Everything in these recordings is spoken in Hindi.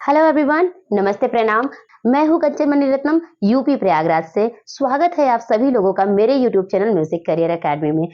हेलो एवरीवन, नमस्ते प्रणाम। मैं हूं कंचन मणिरत्नम यूपी प्रयागराज से। स्वागत है आप सभी लोगों का मेरे YouTube channel music career academy में।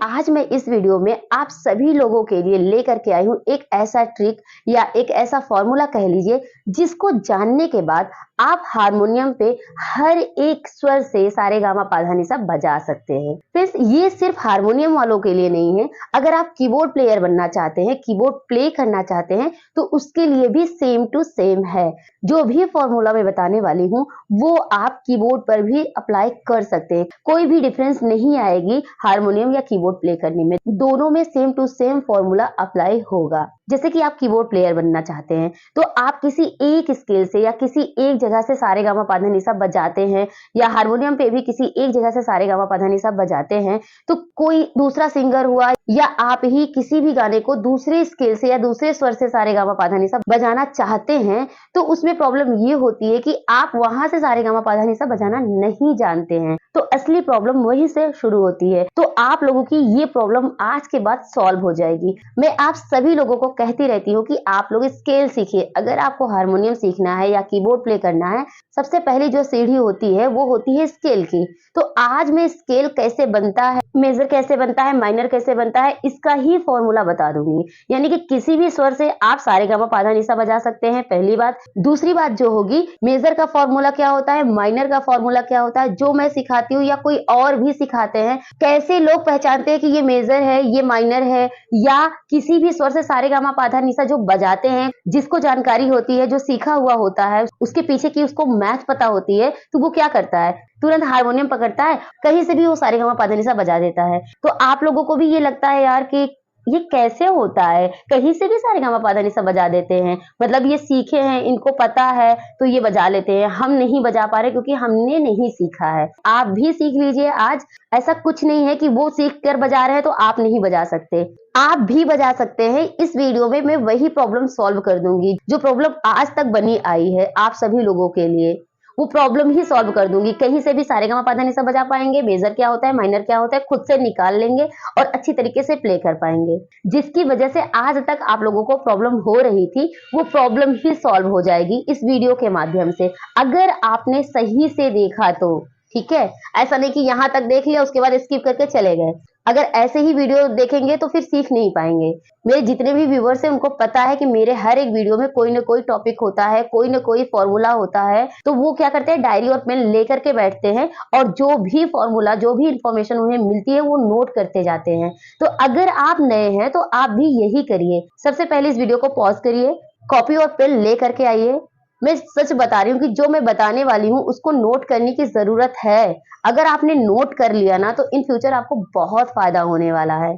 आज मैं इस वीडियो में आप सभी लोगों के लिए लेकर के आई हूं एक ऐसा ट्रिक या एक ऐसा फॉर्मूला कह लीजिए, जिसको जानने के बाद आप हारमोनियम पे हर एक स्वर से सारेगामा पाधा निसा बजा सकते हैं। फ्रेंड्स, ये सिर्फ हारमोनियम वालों के लिए नहीं है। अगर आप कीबोर्ड प्लेयर बनना चाहते हैं, कीबोर्ड प्ले करना चाहते हैं, तो उसके लिए भी सेम टू सेम है। जो भी फॉर्मूला मैं बताने वाली हूँ वो आप कीबोर्ड पर भी अप्लाई कर सकते हैं। कोई भी डिफरेंस नहीं आएगी हारमोनियम या कीबोर्ड प्ले करने में, दोनों में same to same formula apply होगा। जैसे कि आप कीबोर्ड प्लेयर बनना चाहते हैं तो आप किसी एक स्केल से या किसी एक जगह से सारेगामा पाधा निसा बजाते हैं, या हारमोनियम पे भी किसी एक जगह से सारेगामा पाधा निसा बजाते हैं, तो कोई दूसरा सिंगर हुआ या आप ही किसी भी गाने को दूसरे स्केल से या दूसरे स्वर से सारेगामा पाधा निसा बजाना चाहते हैं, तो उसमें प्रॉब्लम ये होती है कि आप वहां से सारेगामा पाधा निसा बजाना नहीं जानते हैं। तो असली प्रॉब्लम वहीं से शुरू होती है। तो आप लोगों की ये प्रॉब्लम आज के बाद सॉल्व हो जाएगी। मैं आप सभी लोगों को कहती रहती हूँ कि आप लोग स्केल सीखिए। अगर आपको हारमोनियम सीखना है या कीबोर्ड प्ले करना है, सबसे पहली जो सीढ़ी होती है वो होती है स्केल की। तो आज मैं स्केल कैसे बनता है, मेजर कैसे बनता है, माइनर कैसे बनता है, इसका ही फॉर्मूला बता दूंगी। यानी कि किसी भी स्वर से आप सारेगामा पाधा निसा बजा सकते हैं, पहली बात। दूसरी बात जो होगी, मेजर का फॉर्मूला क्या होता है, माइनर का फॉर्मूला क्या होता है, जो मैं सिखाती हूँ या कोई और भी सिखाते हैं। कैसे लोग पहचानते हैं कि ये मेजर है, ये माइनर है, या किसी भी स्वर से सारेगामा पाधा निसा जो बजाते हैं, जिसको जानकारी होती है, जो सीखा हुआ होता है, उसके पीछे की उसको मैथ पता होती है, तो वो क्या करता है, तुरंत हारमोनियम पकड़ता है, कहीं से भी वो सारेगामा पाधा निसा बजा देता है। तो आप लोगों को भी ये लगता है यार कि ये कैसे होता है, कहीं से भी सारेगामा पाधा निसा बजा देते हैं, मतलब ये सीखे हैं, इनको पता है तो ये बजा लेते हैं, हम नहीं बजा पा रहे क्योंकि हमने नहीं सीखा है। आप भी सीख लीजिए आज। ऐसा कुछ नहीं है कि वो सीख कर बजा रहे हैं तो आप नहीं बजा सकते, आप भी बजा सकते हैं। इस वीडियो में मैं वही प्रॉब्लम सॉल्व कर दूंगी जो प्रॉब्लम आज तक बनी आई है आप सभी लोगों के लिए, वो प्रॉब्लम ही सॉल्व कर दूंगी। कहीं से भी सारेगामा पाधा निसा बजा पाएंगे, मेजर क्या होता है, माइनर क्या होता है, खुद से निकाल लेंगे और अच्छी तरीके से प्ले कर पाएंगे। जिसकी वजह से आज तक आप लोगों को प्रॉब्लम हो रही थी, वो प्रॉब्लम ही सॉल्व हो जाएगी इस वीडियो के माध्यम से, अगर आपने सही से देखा तो। ठीक है, ऐसा नहीं कि यहाँ तक देख लिया उसके बाद स्किप करके चले गए। अगर ऐसे ही वीडियो देखेंगे तो फिर सीख नहीं पाएंगे। मेरे जितने भी व्यूअर्स हैं उनको पता है कि मेरे हर एक वीडियो में कोई ना कोई टॉपिक होता है, कोई ना कोई फॉर्मूला होता है, तो वो क्या करते हैं, डायरी और पेन लेकर के बैठते हैं और जो भी फॉर्मूला, जो भी इंफॉर्मेशन उन्हें मिलती है वो नोट करते जाते हैं। तो अगर आप नए हैं तो आप भी यही करिए। सबसे पहले इस वीडियो को पॉज करिए, कॉपी और पेन ले करके आइए। मैं सच बता रही हूँ कि जो मैं बताने वाली हूँ उसको नोट करने की जरूरत है। अगर आपने नोट कर लिया ना तो इन फ्यूचर आपको बहुत फायदा होने वाला है।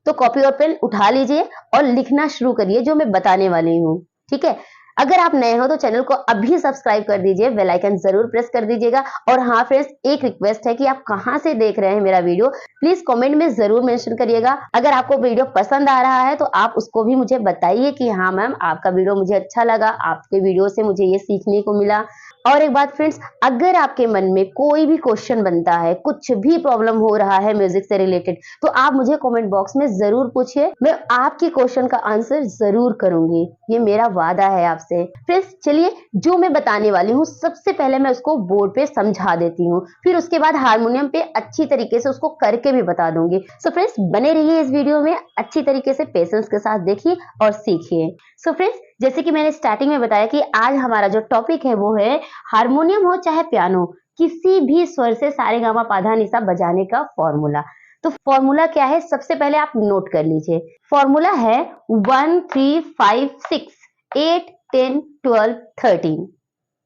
तो कॉपी और पेन उठा लीजिए और लिखना शुरू करिए जो मैं बताने वाली हूँ। ठीक है, अगर आप नए हो तो चैनल को अभी सब्सक्राइब कर दीजिए, बेल आइकन जरूर प्रेस कर दीजिएगा। और हाँ फ्रेंड्स, एक रिक्वेस्ट है कि आप कहाँ से देख रहे हैं मेरा वीडियो, प्लीज कमेंट में जरूर मेंशन करिएगा। अगर आपको वीडियो पसंद आ रहा है तो आप उसको भी मुझे बताइए कि हाँ मैम, आपका वीडियो मुझे अच्छा लगा, आपके वीडियो से मुझे ये सीखने को मिला। और एक बात फ्रेंड्स, अगर आपके मन में कोई भी क्वेश्चन बनता है, कुछ भी प्रॉब्लम हो रहा है म्यूजिक से रिलेटेड, तो आप मुझे कमेंट बॉक्स में जरूर पूछिए, मैं आपके क्वेश्चन का आंसर जरूर करूंगी, ये मेरा वादा है आपसे। फ्रेंड्स चलिए, जो मैं बताने वाली हूँ सबसे पहले मैं उसको बोर्ड पे समझा देती हूँ, फिर उसके बाद हारमोनियम पे अच्छी तरीके से उसको करके भी बता दूंगी। सो फ्रेंड्स बने रहिए इस वीडियो में, अच्छी तरीके से पेशेंस के साथ देखिए और सीखिए। सो फ्रेंड्स, जैसे कि मैंने स्टार्टिंग में बताया कि आज हमारा जो टॉपिक है वो है हारमोनियम हो चाहे पियानो, किसी भी स्वर से सारेगामा पाधा निसा बजाने का फॉर्मूला। तो फॉर्मूला क्या है, सबसे पहले आप नोट कर लीजिए। फॉर्मूला है 1 3 5 6 8 10 12 13।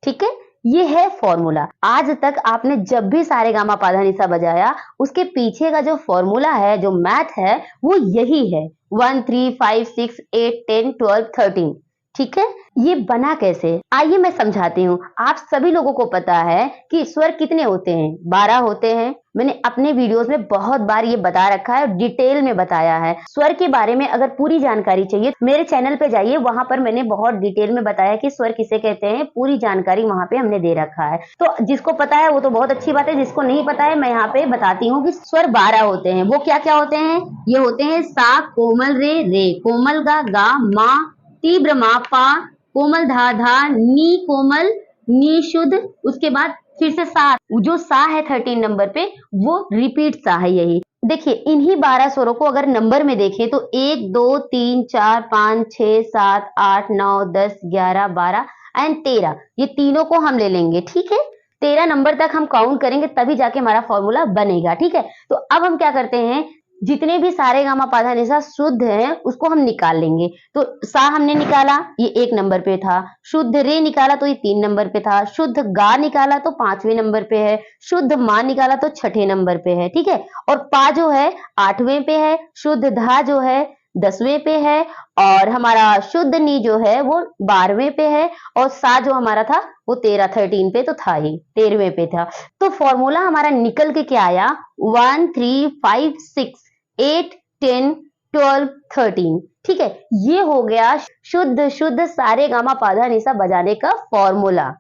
ठीक है, ये है फॉर्मूला। आज तक आपने जब भी सारेगामा पाधा निसा बजाया, उसके पीछे का जो फॉर्मूला है, जो मैथ है, वो यही है 1 3 5 6 8 10 12 13। ठीक है। ये बना कैसे, आइए मैं समझाती हूँ। आप सभी लोगों को पता है कि स्वर कितने होते हैं, 12 होते हैं। मैंने अपने वीडियोस में बहुत बार ये बता रखा है, डिटेल में बताया है। स्वर के बारे में अगर पूरी जानकारी चाहिए मेरे चैनल पे जाइए, वहां पर मैंने बहुत डिटेल में बताया कि स्वर किसे कहते हैं, पूरी जानकारी वहां पे हमने दे रखा है। तो जिसको पता है वो तो बहुत अच्छी बात है, जिसको नहीं पता है मैं यहाँ पे बताती हूँ कि स्वर 12 होते हैं। वो क्या क्या होते हैं, ये होते हैं सा, कोमल रे, कोमल गा, मा, तीव्र मा, पा, कोमल धा, नी कोमल, नी शुद्ध, उसके बाद फिर से सा, जो सा है 13 नंबर पे वो रिपीट सा है। यही देखिए, इन्हीं 12 स्वरों को अगर नंबर में देखें तो 1 2 3 4 5 6 7 8 9 10 11 12 एंड 13, ये तीनों को हम ले लेंगे। ठीक है, 13 नंबर तक हम काउंट करेंगे तभी जाके हमारा फॉर्मूला बनेगा। ठीक है, तो अब हम क्या करते हैं, जितने भी सारे गामा पाधा निशा शुद्ध हैं उसको हम निकाल लेंगे। तो सा हमने निकाला, ये 1 नंबर पे था। शुद्ध रे निकाला तो ये 3 नंबर पे था। शुद्ध गा निकाला तो 5वें नंबर पे है। शुद्ध मा निकाला तो 6ठे नंबर पे है। ठीक है, और पा जो है 8वें पे है। शुद्ध धा जो है 10वें पे है, और हमारा शुद्ध नी जो है वो 12वें पे है, और सा जो हमारा था वो 13 पे तो था ही, 13वें पे था। तो फॉर्मूला हमारा निकल के क्या आया, 1 3 5 6 8 10 12 13। ठीक है, ये हो गया शुद्ध शुद्ध सारे गामा पाधा निशा बजाने का फॉर्मूला।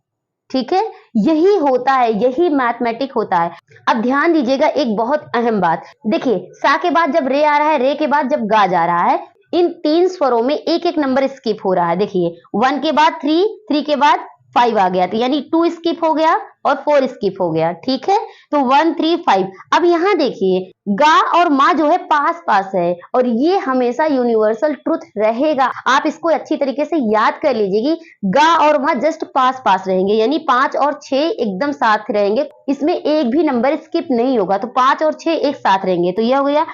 ठीक है, यही होता है, यही मैथमेटिक होता है। अब ध्यान दीजिएगा एक बहुत अहम बात, देखिए सा के बाद जब रे आ रहा है, रे के बाद जब गा जा रहा है, इन 3 स्वरों में एक एक नंबर स्किप हो रहा है। देखिए 1 के बाद 3, 3 के बाद 5 आ गया, तो यानी 2 स्किप हो गया और 4 स्किप हो गया। ठीक है, तो 1 3 5। अब यहाँ देखिए गा और मा जो है पास पास है, और ये हमेशा यूनिवर्सल ट्रुथ रहेगा। आप इसको अच्छी तरीके से याद कर लीजिए कि गा और मा जस्ट पास पास रहेंगे, यानी 5 और 6 एकदम साथ रहेंगे, इसमें एक भी नंबर स्किप नहीं होगा। तो 5 और 6 एक साथ रहेंगे, तो यह हो गया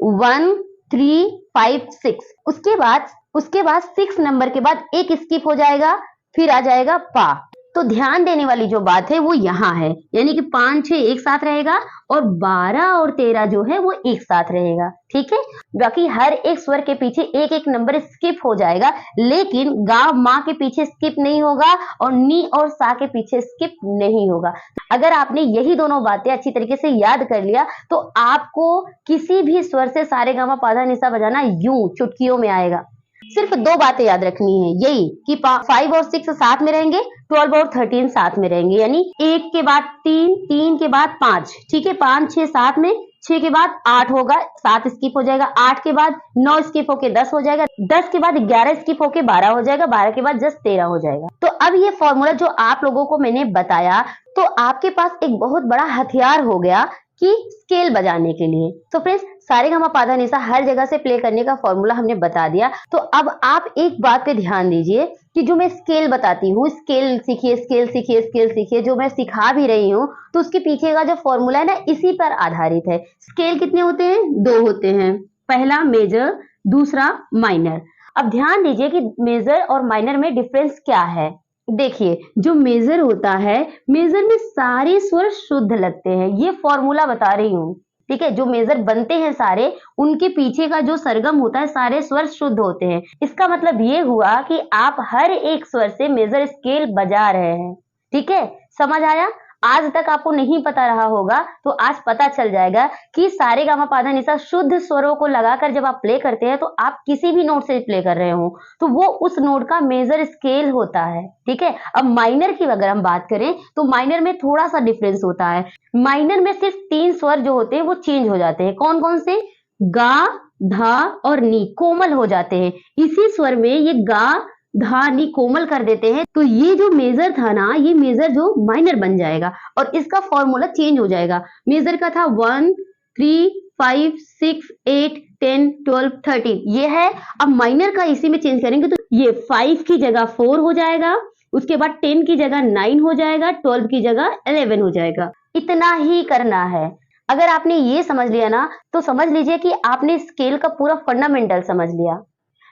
1 3 5 6। उसके बाद 6 नंबर के बाद एक स्किप हो जाएगा, फिर आ जाएगा पा। तो ध्यान देने वाली जो बात है वो यहाँ है, यानी कि 5 6 एक साथ रहेगा और 12 और 13 जो है वो एक साथ रहेगा। ठीक है, बाकी हर एक स्वर के पीछे एक एक नंबर स्किप हो जाएगा, लेकिन गा मा के पीछे स्किप नहीं होगा और नी और सा के पीछे स्किप नहीं होगा। अगर आपने यही दोनों बातें अच्छी तरीके से याद कर लिया तो आपको किसी भी स्वर से सारे गामा पाधा निशा बजाना यूं चुटकियों में आएगा। सिर्फ 2 बातें याद रखनी है, यही कि 5 और 6 साथ में रहेंगे, 12 और 13 साथ में रहेंगे, यानी 1 के बाद 3, 3 के बाद 5। ठीक है, 5 6 साथ में, 6 के बाद 8 होगा, 7 स्किप हो जाएगा, 8 के बाद 9 स्किप होके 10 हो जाएगा, 10 के बाद 11 स्किप होके 12 हो जाएगा, 12 के बाद जस्ट 13 हो जाएगा। तो अब ये फॉर्मूला जो आप लोगों को मैंने बताया, तो आपके पास एक बहुत बड़ा हथियार हो गया कि स्केल बजाने के लिए। तो फ्रेंड्स, सारे गामा पाधा निशा हर जगह से प्ले करने का फॉर्मूला हमने बता दिया। तो अब आप एक बात पे ध्यान दीजिए कि जो मैं स्केल बताती हूँ, स्केल सीखिए, स्केल सीखिए, स्केल सीखिए, जो मैं सिखा भी रही हूँ, तो उसके पीछे का जो फॉर्मूला है ना, इसी पर आधारित है। स्केल कितने होते हैं, 2 होते हैं, पहला मेजर, दूसरा माइनर। अब ध्यान दीजिए कि मेजर और माइनर में डिफरेंस क्या है। देखिए, जो मेजर होता है, मेजर में सारे स्वर शुद्ध लगते हैं, ये फॉर्मूला बता रही हूँ। ठीक है, जो मेजर बनते हैं सारे, उनके पीछे का जो सरगम होता है, सारे स्वर शुद्ध होते हैं। इसका मतलब ये हुआ कि आप हर एक स्वर से मेजर स्केल बजा रहे हैं। ठीक है, समझ आया। आज तक आपको नहीं पता रहा होगा तो आज पता चल जाएगा कि सारे गामा पाधा निशा शुद्ध स्वरों को लगाकर जब आप प्ले करते हैं तो आप किसी भी नोट से प्ले कर रहे हो तो वो उस नोट का मेजर स्केल होता है। ठीक है, अब माइनर की अगर हम बात करें तो माइनर में थोड़ा सा डिफरेंस होता है। माइनर में सिर्फ 3 स्वर जो होते हैं वो चेंज हो जाते हैं। कौन कौन से, गा, धा और नी कोमल हो जाते हैं। इसी स्वर में ये गा धा नी कोमल कर देते हैं, तो ये जो मेजर था ना, ये मेजर जो माइनर बन जाएगा और इसका फॉर्मूला चेंज हो जाएगा। मेजर का था 1 3 5 6 8 10 12 13, ये है। अब माइनर का इसी में चेंज करेंगे तो ये 5 की जगह 4 हो जाएगा, उसके बाद 10 की जगह 9 हो जाएगा, 12 की जगह 11 हो जाएगा। इतना ही करना है। अगर आपने ये समझ लिया ना, तो समझ लीजिए कि आपने स्केल का पूरा फंडामेंटल समझ लिया।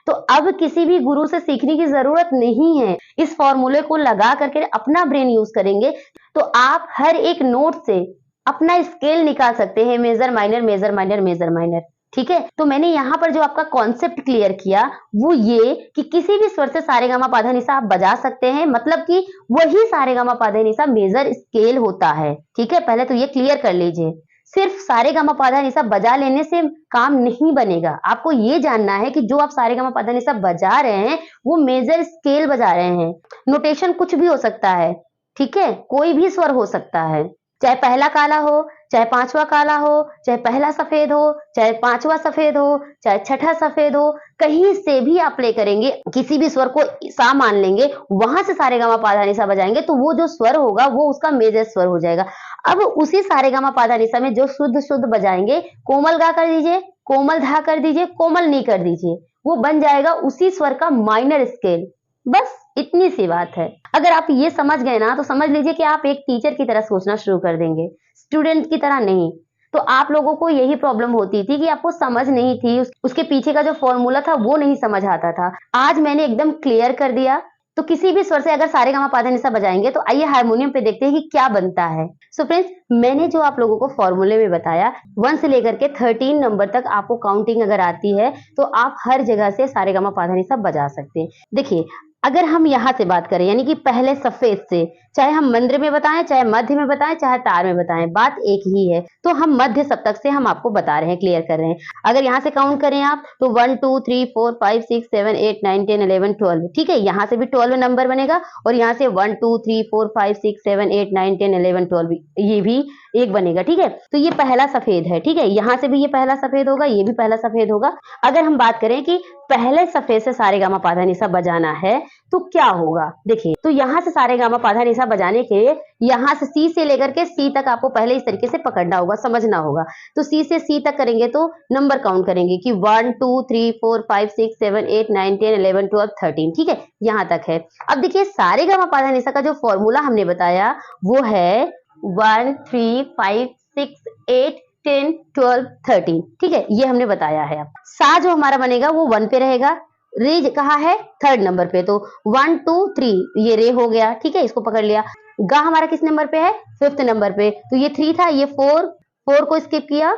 तो अब किसी भी गुरु से सीखने की जरूरत नहीं है। इस फॉर्मूले को लगा करके अपना ब्रेन यूज करेंगे तो आप हर एक नोट से अपना स्केल निकाल सकते हैं, major minor, major minor, major minor. ठीक है, तो मैंने यहाँ पर जो आपका कॉन्सेप्ट क्लियर किया वो ये कि किसी भी स्वर से सारेगामा पाधा निसा आप बजा सकते हैं, मतलब कि वही सारेगामा पाधा निसा मेजर स्केल होता है। ठीक है, पहले तो ये क्लियर कर लीजिए। सिर्फ सारेगामा पाधा निसा बजा लेने से काम नहीं बनेगा, आपको ये जानना है कि जो आप सारेगामा पाधा निसा बजा रहे हैं वो मेजर स्केल बजा रहे हैं। नोटेशन कुछ भी हो सकता है, ठीक है, कोई भी स्वर हो सकता है, चाहे पहला काला हो, चाहे पांचवा काला हो, चाहे पहला सफेद हो, चाहे पांचवा सफेद हो, चाहे छठा सफेद हो, कहीं से भी आप प्ले करेंगे, किसी भी स्वर को सा मान लेंगे, वहां से सारेगामा पाधा निसा बजाएंगे तो वो जो स्वर होगा वो उसका मेजर स्वर हो जाएगा। अब उसी सारेगामा पाधा निसा में जो शुद्ध शुद्ध बजाएंगे, कोमल गा कर दीजिए, कोमल धा कर दीजिए, कोमल नी कर दीजिए, वो बन जाएगा उसी स्वर का माइनर स्केल। बस इतनी सी बात है। अगर आप ये समझ गए ना तो समझ लीजिए कि आप एक टीचर की तरह सोचना शुरू कर देंगे, स्टूडेंट की तरह नहीं। तो आप लोगों को यही प्रॉब्लम होती थी कि आपको समझ नहीं थी, उसके पीछे का जो फॉर्मूला था वो नहीं समझ आता था। आज मैंने एकदम क्लियर कर दिया। तो किसी भी स्वर से अगर सारेगामा पाधा निसा बजाएंगे तो आइए हारमोनियम पे देखते हैं कि क्या बनता है। सो फ्रेंड्स, मैंने जो आप लोगों को फॉर्मूले में बताया 1 से लेकर के 13 नंबर तक आपको काउंटिंग अगर आती है तो आप हर जगह से सारेगामा पाधा निसा बजा सकते हैं। देखिए, अगर हम यहाँ से बात करें यानी कि पहले सफेद से, चाहे हम मंद्र में बताएं, चाहे मध्य में बताएं, चाहे तार में बताएं, बात एक ही है। तो हम मध्य सप्तक से हम आपको बता रहे हैं, क्लियर कर रहे हैं। अगर यहाँ से काउंट करें आप तो 1 2 3 4 5 6 7 8 9 10 11 12, ठीक है, यहाँ से भी 12 नंबर बनेगा और यहाँ से 1 2 3 4 5 6 7 8 9 10 11 12 ये भी एक बनेगा। ठीक है, तो ये पहला सफेद है। ठीक है, यहाँ से भी ये पहला सफेद होगा, ये भी पहला सफेद होगा। अगर हम बात करें कि पहले सफेद से सारेगामा पाधा निसा बजाना है तो क्या होगा, देखिए, तो यहाँ से सारेगामा पाधा निसा बजाने के लिए यहाँ से सी से लेकर के सी तक आपको पहले इस तरीके से पकड़ना होगा, समझना होगा। तो सी से सी तक करेंगे तो नंबर काउंट करेंगे कि 1 2 3 4 5 6 7 8 9 10 11 12 13, ठीक है, यहाँ तक है। अब देखिए, सारेगामा पाधा निसा का जो फॉर्मूला हमने बताया वो है 1 3 5 6 8 10 12 13, ठीक है, ये हमने बताया है। अब सा जो हमारा बनेगा वो 1 पे रहेगा, रे कहा है 3rd नंबर पे, तो 1 2 3 ये रे हो गया, ठीक है, इसको पकड़ लिया। गा हमारा किस नंबर पे है, 5th नंबर पे, तो ये 3 था, ये 4 को स्किप किया,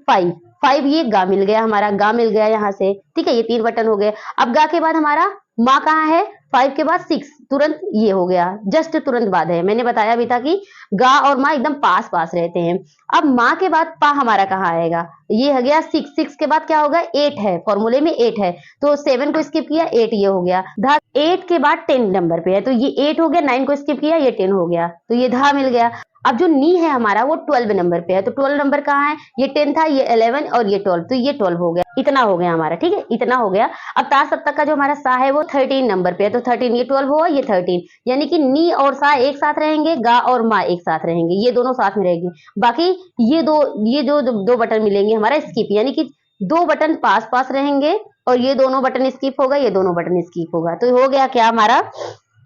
5 ये गा मिल गया, हमारा गा मिल गया यहाँ से, ठीक है, ये 3 बटन हो गए। अब गा के बाद हमारा माँ कहाँ है, 5 के बाद 6, तुरंत ये हो गया, जस्ट तुरंत बाद है। मैंने बताया भी था कि गा और माँ एकदम पास पास रहते हैं। अब माँ के बाद पा हमारा कहाँ आएगा, ये हो गया 6 के बाद क्या होगा, 8 है, फॉर्मूले में 8 है, तो 7 को स्किप किया, 8 ये हो गया। धा 8 के बाद 10 नंबर पे है, तो ये 8 हो गया, 9 को स्किप किया, ये 10 हो गया, तो ये धा मिल गया। अब जो नी है हमारा वो 12 नंबर पे है, तो 12 नंबर कहाँ है, ये 10 था, ये 11 और ये 12, तो ये 12 हो गया, इतना हो गया हमारा, ठीक है, इतना हो गया। अब ता सप्तक का जो हमारा सा है वो 13 नंबर पे है, तो 13 ये 12 हुआ, ये 13, यानी कि नी और सा एक साथ रहेंगे, गा और मा एक साथ रहेंगे, ये दोनों साथ में रहेंगे। बाकी ये दो बटन मिलेंगे हमारा स्किप, यानी कि 2 बटन पास पास रहेंगे और ये दोनों बटन स्किप होगा, ये दोनों बटन स्किप होगा। तो हो गया क्या हमारा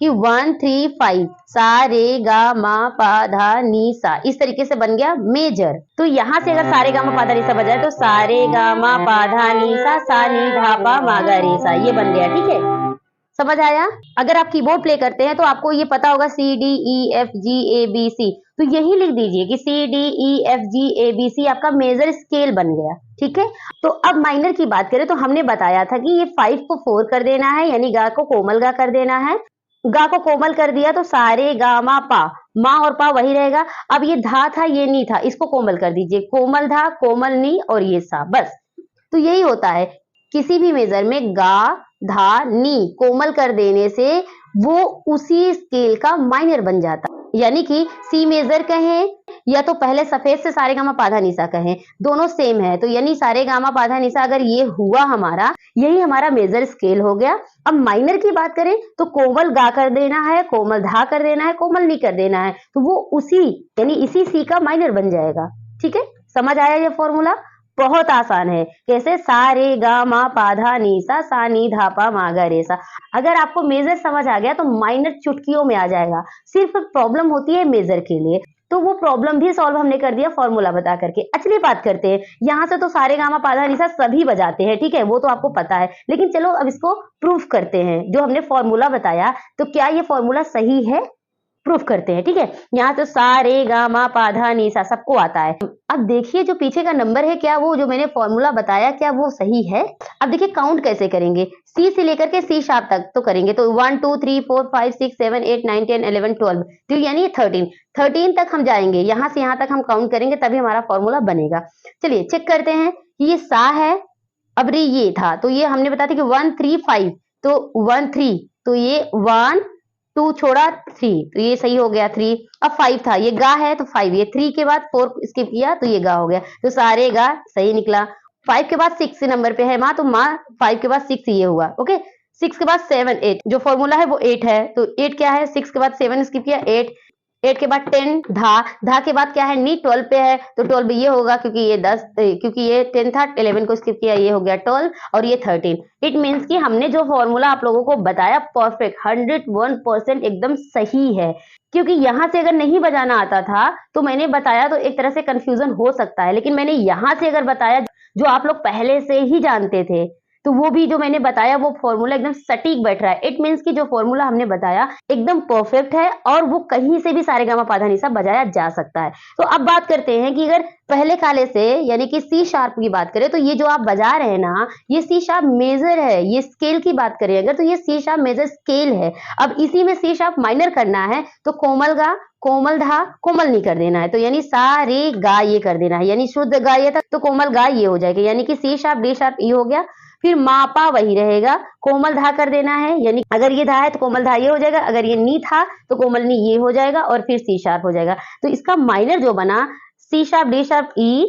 कि 1 3 5 सा रे गा मा पा धा नी सा, इस तरीके से बन गया मेजर। तो यहाँ से अगर सारे गा मा पा धा नी सा बजाए तो सारे गा मा पा धा नी सा नी धा पा मा गा रे सा, ये बन गया, ठीक है, समझ आया। अगर आप कीबोर्ड प्ले करते हैं तो आपको ये पता होगा C D E F G A B C, तो यही लिख दीजिए कि C D E F G A B C आपका मेजर स्केल बन गया, ठीक है। तो अब माइनर की बात करें तो हमने बताया था कि ये 5 को 4 कर देना है, यानी गा को कोमल गा कर देना है। गा को कोमल कर दिया तो सारे गा मा पा, माँ और पा वही रहेगा। अब ये धा था, ये नी था, इसको कोमल कर दीजिए, कोमल धा कोमल नी और ये सा, बस। तो यही होता है, किसी भी मेजर में गा धा नी कोमल कर देने से वो उसी स्केल का माइनर बन जाता, यानी कि सी मेजर कहें या तो पहले सफेद से सारे गामा पाधा निसा कहें, दोनों सेम है। तो यानी सारे गामा पाधा निसा अगर ये हुआ हमारा, यही हमारा मेजर स्केल हो गया। अब माइनर की बात करें तो कोमल गा कर देना है, कोमल धा कर देना है, कोमल नी कर देना है, तो वो उसी यानी इसी सी का माइनर बन जाएगा, ठीक है। समझ आया ये फॉर्मूला, बहुत आसान है। कैसे, सा रे गा मा पा धा नी सा नी धा पा मा गा रे सा। अगर आपको मेजर समझ आ गया तो माइनर चुटकियों में आ जाएगा। सिर्फ प्रॉब्लम होती है मेजर के लिए, तो वो प्रॉब्लम भी सॉल्व हमने कर दिया फॉर्मूला बता करके। अगली बात करते हैं, यहाँ से तो सारे गामा पाधा निसा सभी बजाते हैं, ठीक है, वो तो आपको पता है, लेकिन चलो अब इसको प्रूफ करते हैं। जो हमने फॉर्मूला बताया, तो क्या ये फॉर्मूला सही है? प्रूफ करते हैं, ठीक है। यहाँ तो सा रे गा मा पा धा नी सा सबको आता है। अब देखिए जो पीछे का नंबर है, क्या वो जो मैंने फॉर्मूला बताया क्या वो सही है? अब देखिए काउंट कैसे करेंगे, सी से लेकर के सी शार्प तक तो करेंगे, तो 1 2 3 4 5 6 7 8 9 10 11 12, तो यानी 13 तक हम जाएंगे, यहाँ से यहाँ तक हम काउंट करेंगे तभी हमारा फॉर्मूला बनेगा। चलिए चेक करते हैं कि ये सा है, अब रे ये था, तो ये हमने बताया था कि 1 3 5, तो 1 3, तो ये 1 2 छोड़ा 3, तो ये सही हो गया 3। अब 5 था, ये गा है तो 5, ये 3 के बाद 4 स्किप किया तो ये गा हो गया, तो सारे गा सही निकला। 5 के बाद 6 नंबर पे है माँ, तो माँ 5 के बाद 6 ये हुआ, ओके। 6 के बाद 7 8, जो फॉर्मूला है वो 8 है, तो 8 क्या है, 6 के बाद 7 स्किप किया 8, 8 के बाद 10 धा के बाद क्या है नी, 12 पे है, तो 12 ये होगा क्योंकि ये 10, क्योंकि ये 10 था, 11 को स्किप किया, ये हो गया 12 और ये 13। इट मीन्स कि हमने जो फॉर्मूला आप लोगों को बताया परफेक्ट 101% एकदम सही है। क्योंकि यहाँ से अगर नहीं बजाना आता था तो मैंने बताया तो एक तरह से कंफ्यूजन हो सकता है, लेकिन मैंने यहाँ से अगर बताया जो आप लोग पहले से ही जानते थे, तो वो भी जो मैंने बताया वो फॉर्मूला एकदम सटीक बैठ रहा है। इट मीन्स कि जो फॉर्मूला हमने बताया एकदम परफेक्ट है और वो कहीं से भी सारेगामा पाधा निसा बजाया जा सकता है। तो अब बात करते हैं कि अगर पहले काले से यानी कि सी शार्प की बात करें, तो ये जो आप बजा रहे हैं ना, ये सी शार्प मेजर है, ये स्केल की बात करें अगर तो ये सी शार्प मेजर स्केल है। अब इसी में सी शार्प माइनर करना है तो कोमल गा कोमल धा कोमल नहीं कर देना है, तो यानी सा रे गा ये कर देना है, यानी शुद्ध गा ये था तो कोमल गा ये हो जाएगा, यानी कि सी शार्प डी शार्प ये हो गया। फिर मापा वही रहेगा, कोमल धा कर देना है, यानी अगर ये धा है तो कोमल धा ये हो जाएगा, अगर ये नी था तो कोमल नी ये हो जाएगा और फिर सी शार्प हो जाएगा। तो इसका माइनर जो बना C sharp D sharp E,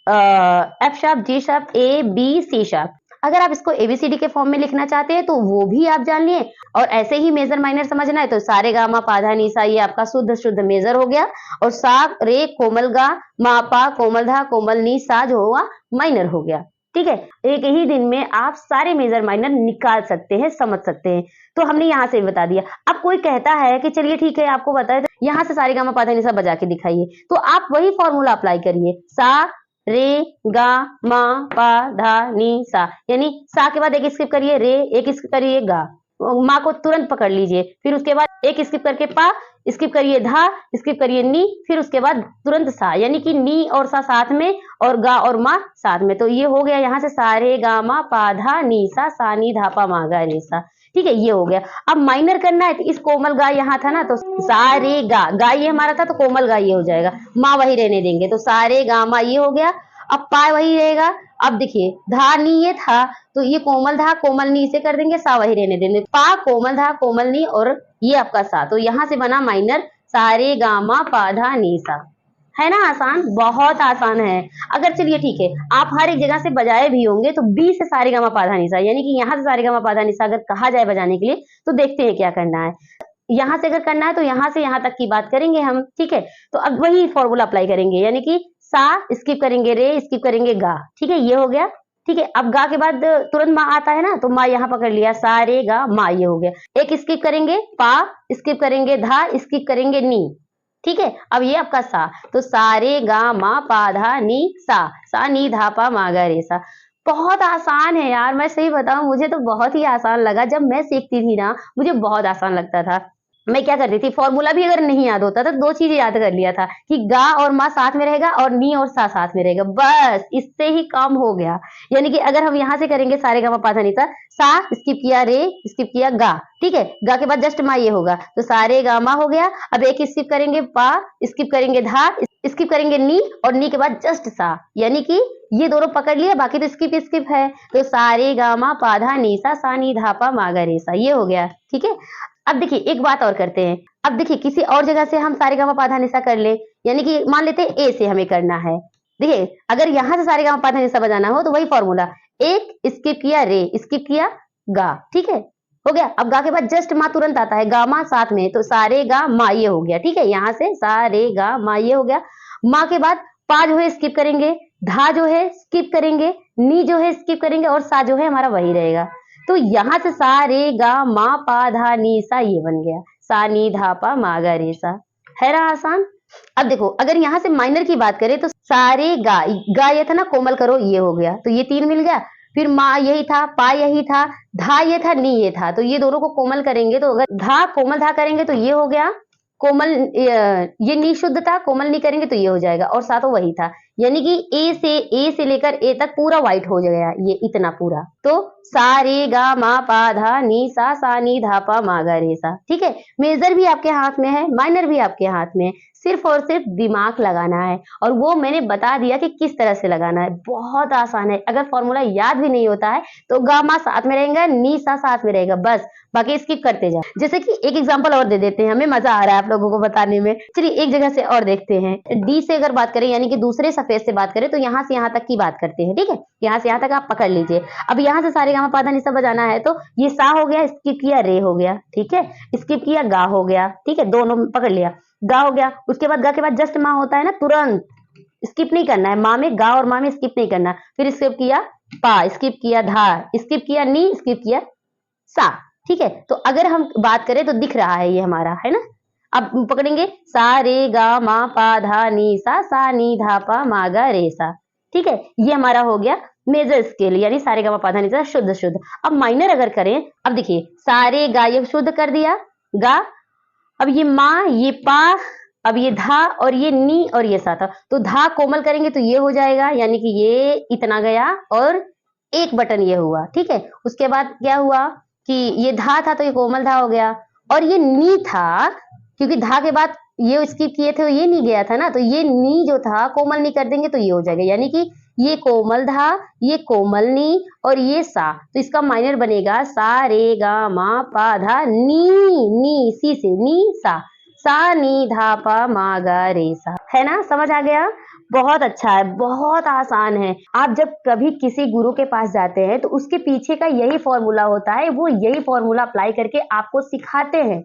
F sharp G sharp A B C sharp. अगर आप इसको एबीसीडी के फॉर्म में लिखना चाहते हैं तो वो भी आप जान लिए, और ऐसे ही मेजर माइनर समझना है तो सारे गामा पाधा निसा ये आपका शुद्ध शुद्ध मेजर हो गया, और सा रे कोमल गा मापा कोमल धा कोमल नी सा जो हुआ माइनर हो गया। ठीक है, एक ही दिन में आप सारे मेजर माइनर निकाल सकते हैं, समझ सकते हैं। तो हमने यहाँ से बता दिया। अब कोई कहता है कि चलिए ठीक है आपको बताए तो यहाँ से सारे गामा पाधा निसा बजा के दिखाइए, तो आप वही फॉर्मूला अप्लाई करिए, सा रे गा मा पा धा नी सा, यानी सा के बाद एक स्किप करिए रे, एक स्किप करिए गा, माँ को तुरंत पकड़ लीजिए, फिर उसके बाद एक स्किप करके पा, स्किप करिए धा, स्किप करिए नी, फिर उसके बाद तुरंत सा, यानी कि नी और सा साथ में और गा और मा साथ में, तो ये हो गया यहाँ से सारे गा मा पा धा नी सा नी धा पा मा गा रे सा। ठीक है, ये हो गया। अब माइनर करना है तो इस कोमल गा यहाँ था ना, तो सारे गा ये हमारा था तो कोमल गा ये हो जाएगा, माँ वही रहने देंगे, तो सारे गा मा ये हो गया। अब पा वही रहेगा। अब देखिए धा नी ये था तो ये कोमल धा कोमल नी से कर देंगे, सा वही रहने देंगे, पा कोमल धा कोमल नी और ये आपका सा, तो यहाँ से बना माइनर सारे गामा पा धा नी सा। है ना आसान, बहुत आसान है। अगर चलिए ठीक है आप हर एक जगह से बजाए भी होंगे तो बी से सारे गामा पा धा नी सा, यानी कि यहाँ से सारे गामा पा धा नी सा अगर कहा जाए बजाने के लिए तो देखते हैं क्या करना है। यहाँ से अगर करना है तो यहाँ से यहाँ तक की बात करेंगे हम, ठीक है। तो अब वही फॉर्मूला अप्लाई करेंगे, यानी कि सा स्किप करेंगे रे, स्किप करेंगे गा, ठीक है ये हो गया। ठीक है, अब गा के बाद तुरंत माँ आता है ना, तो माँ यहाँ पकड़ लिया, सा रे गा माँ ये हो गया। एक स्किप करेंगे पा, स्किप करेंगे धा, स्किप करेंगे नी, ठीक है। अब ये आपका सा, तो सारे गा मा पा धा नी सा नी धा पा मा गा रे सा। बहुत आसान है यार, मैं सही बताऊं मुझे तो बहुत ही आसान लगा। जब मैं सीखती थी ना मुझे बहुत आसान लगता था। मैं क्या करती थी, फॉर्मूला भी अगर नहीं याद होता तो दो चीजें याद कर लिया था कि गा और मा साथ में रहेगा और नी और सा साथ में रहेगा, बस इससे ही काम हो गया। यानी कि अगर हम यहाँ से करेंगे सारे गा मा पा धा नी सा स्किप किया रे, स्किप किया गा, ठीक है, गा के बाद जस्ट मा ये होगा, तो सारे गा मा हो गया। अब एक स्किप करेंगे पा, स्किप करेंगे धा, स्किप करेंगे नी और नी के बाद जस्ट सा, यानी कि ये दोनों पकड़ लिया, बाकी तो स्किप स्किप है, तो सारे गा मा पा धा नी सा नी धा पा मा गा रे सा, ये हो गया। ठीक है, अब देखिए एक बात और करते हैं। अब देखिए किसी और जगह से हम सारे गामा पा धा नी सा कर ले, यानी कि मान लेते हैं ए से हमें करना है। देखिए अगर यहाँ से सारे गामा पा धा नी सा बजाना हो तो वही फॉर्मूला, एक स्किप किया रे, स्किप किया गा, ठीक है हो गया। अब गा के बाद जस्ट मा तुरंत आता है, गा मा साथ में, तो सारे गा मा ये हो गया। ठीक है, यहाँ से सारे गा मा ये हो गया। मा के बाद पा जो है स्किप करेंगे, धा जो है स्किप करेंगे, नी जो है स्किप करेंगे और सा जो है हमारा वही रहेगा। तो यहाँ से सा रे गा मा पा धा नी सा ये बन गया, सा नी धा पा मा गा रे सा। है ना आसान। अब देखो अगर यहाँ से माइनर की बात करें तो सारे गा ये था ना, कोमल करो ये हो गया, तो ये 3 मिल गया। फिर मा यही था, पा यही था, धा ये था, नी ये था, तो ये दोनों को कोमल करेंगे, तो अगर धा कोमल धा करेंगे तो ये हो गया ये नी शुद्ध था, कोमल नी करेंगे तो ये हो जाएगा, और सा तो वही था, यानी कि ए से लेकर ए तक पूरा व्हाइट हो गया, ये इतना पूरा। तो सा रे गा मा पा धा नी सा नी धा पा मा गा रे सा। ठीक है, मेजर भी आपके हाथ में है, माइनर भी आपके हाथ में है, सिर्फ और सिर्फ दिमाग लगाना है, और वो मैंने बता दिया कि किस तरह से लगाना है, बहुत आसान है। अगर फॉर्मूला याद भी नहीं होता है तो गा मा साथ में रहेगा, नी सा साथ में रहेगा, बस बाकी स्किप करते जाओ। जैसे कि एक एग्जांपल और दे देते हैं, हमें मजा आ रहा है आप लोगों को बताने में। चलिए एक जगह से और देखते हैं। डी से अगर बात करें, यानी कि दूसरे सफेद से बात करें, तो यहाँ से यहाँ तक की बात करते हैं। ठीक है, यहाँ से यहाँ तक आप पकड़ लीजिए। अब यहाँ से सारे गामा पाधा निशा बजाना है, तो ये सा हो गया, स्किप किया रे हो गया, ठीक है, स्किप किया गा हो गया, ठीक है, दोनों पकड़ लिया, गा हो गया। उसके बाद गा के बाद जस्ट माँ होता है ना, तुरंत स्किप नहीं करना है, माँ में गा और माँ में स्किप नहीं करना। फिर स्किप किया पा, स्किप किया धा, स्किप किया नी, स्किप किया सा। ठीक है, तो अगर हम बात करें तो दिख रहा है ये हमारा, है ना। अब पकड़ेंगे सा रे गा मा पा धा नी सा नी धा पा मा गा रे सा। ठीक है, ये हमारा हो गया मेजर स्केल, यानी सारे गा मा पा धा नी सा शुद्ध शुद्ध। अब माइनर अगर करें, अब देखिए सारे गा ये शुद्ध कर दिया गा, अब ये माँ ये पा, अब ये धा और ये नी और ये सा था, तो धा कोमल करेंगे तो ये हो जाएगा, यानी कि ये इतना गया और एक बटन ये हुआ। ठीक है, उसके बाद क्या हुआ कि ये धा था तो ये कोमल धा हो गया, और ये नी था, क्योंकि धा के बाद ये स्किप किए थे तो ये नी गया था ना, तो ये नी जो था कोमल नी कर देंगे तो ये हो जाएगा, यानी कि ये कोमल धा, ये कोमल नी और ये सा, तो इसका माइनर बनेगा सा रे गा मा पा धा नी, नी सी से नी सा नी धा पा मा गा रे सा। है ना, समझ आ गया? बहुत अच्छा है, बहुत आसान है। आप जब कभी किसी गुरु के पास जाते हैं तो उसके पीछे का यही फॉर्मूला होता है, वो यही फॉर्मूला अप्लाई करके आपको सिखाते हैं।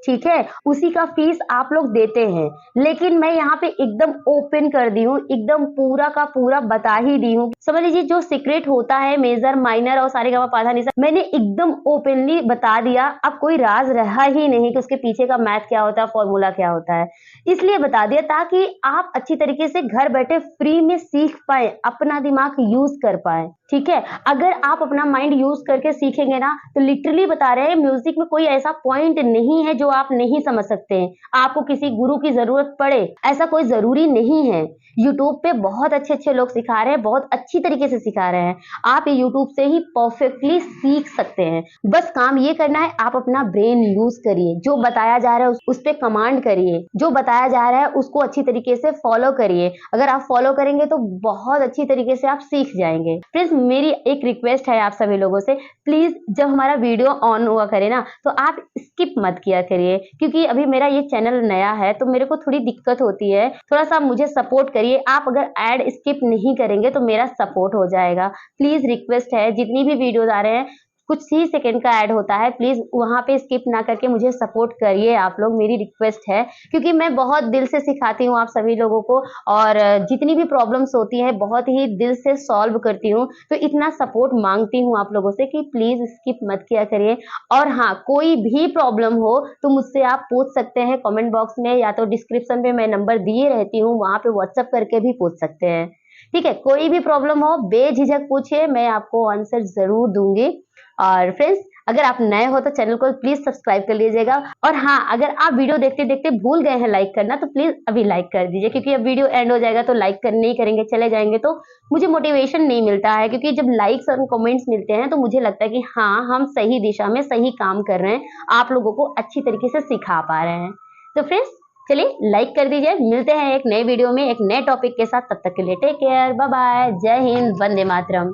ठीक है, उसी का फीस आप लोग देते हैं, लेकिन मैं यहाँ पे एकदम ओपन कर दी हूँ, एकदम पूरा का पूरा बता ही दी हूँ। समझ लीजिए जो सीक्रेट होता है मेजर माइनर और सारे गामा पाधा निशा, मैंने एकदम ओपनली बता दिया। अब कोई राज रहा ही नहीं कि उसके पीछे का मैथ क्या होता है, फॉर्मूला क्या होता है, इसलिए बता दिया ताकि आप अच्छी तरीके से घर बैठे फ्री में सीख पाए, अपना दिमाग यूज कर पाए। ठीक है, अगर आप अपना माइंड यूज करके सीखेंगे ना, तो लिटरली बता रहे हैं म्यूजिक में कोई ऐसा पॉइंट नहीं है जो आप नहीं समझ सकते हैं। आपको किसी गुरु की जरूरत पड़े ऐसा कोई जरूरी नहीं है। यूट्यूब पे बहुत अच्छे अच्छे लोग सिखा रहे हैं, बहुत अच्छी तरीके से सिखा रहे हैं। आप ये यूट्यूब से ही परफेक्टली सीख सकते हैं। बस काम ये करना है, आप अपना ब्रेन यूज करिए, जो बताया जा रहा है उस पर कमांड करिए, जो बताया जा रहा है उसको अच्छी तरीके से फॉलो करिए। अगर आप फॉलो करेंगे तो बहुत अच्छी तरीके से आप सीख जाएंगे। प्लीज मेरी एक रिक्वेस्ट है आप सभी लोगों से, प्लीज जब हमारा वीडियो ऑन हुआ करे ना, तो आप स्किप मत किया करिए, क्योंकि अभी मेरा ये चैनल नया है तो मेरे को थोड़ी दिक्कत होती है। थोड़ा सा मुझे सपोर्ट करिए। आप अगर ऐड स्किप नहीं करेंगे तो मेरा सपोर्ट हो जाएगा। प्लीज रिक्वेस्ट है, जितनी भी वीडियोज आ रहे हैं कुछ ही सेकंड का ऐड होता है, प्लीज वहां पे स्किप ना करके मुझे सपोर्ट करिए आप लोग, मेरी रिक्वेस्ट है, क्योंकि मैं बहुत दिल से सिखाती हूँ आप सभी लोगों को, और जितनी भी प्रॉब्लम्स होती हैं बहुत ही दिल से सॉल्व करती हूँ। तो इतना सपोर्ट मांगती हूँ आप लोगों से कि प्लीज स्किप मत किया करिए। और हाँ, कोई भी प्रॉब्लम हो तो मुझसे आप पूछ सकते हैं कमेंट बॉक्स में, या तो डिस्क्रिप्शन में मैं नंबर दिए रहती हूँ, वहां पे व्हाट्सएप करके भी पूछ सकते हैं। ठीक है, कोई भी प्रॉब्लम हो बेझिझक पूछिए, मैं आपको आंसर जरूर दूंगी। और फ्रेंड्स, अगर आप नए हो तो चैनल को प्लीज सब्सक्राइब कर लीजिएगा। और हाँ, अगर आप वीडियो देखते देखते भूल गए हैं लाइक करना, तो प्लीज अभी लाइक कर दीजिए, क्योंकि अब वीडियो एंड हो जाएगा तो लाइक नहीं करेंगे, चले जाएंगे तो मुझे मोटिवेशन नहीं मिलता है। क्योंकि जब लाइक्स और कमेंट्स मिलते हैं तो मुझे लगता है कि हाँ, हम सही दिशा में सही काम कर रहे हैं, आप लोगों को अच्छी तरीके से सिखा पा रहे हैं। तो फ्रेंड्स, चलिए लाइक कर दीजिए। मिलते हैं एक नए वीडियो में एक नए टॉपिक के साथ, तब तक के लिए टेक केयर, बाय बाय, जय हिंद, वंदे मातरम।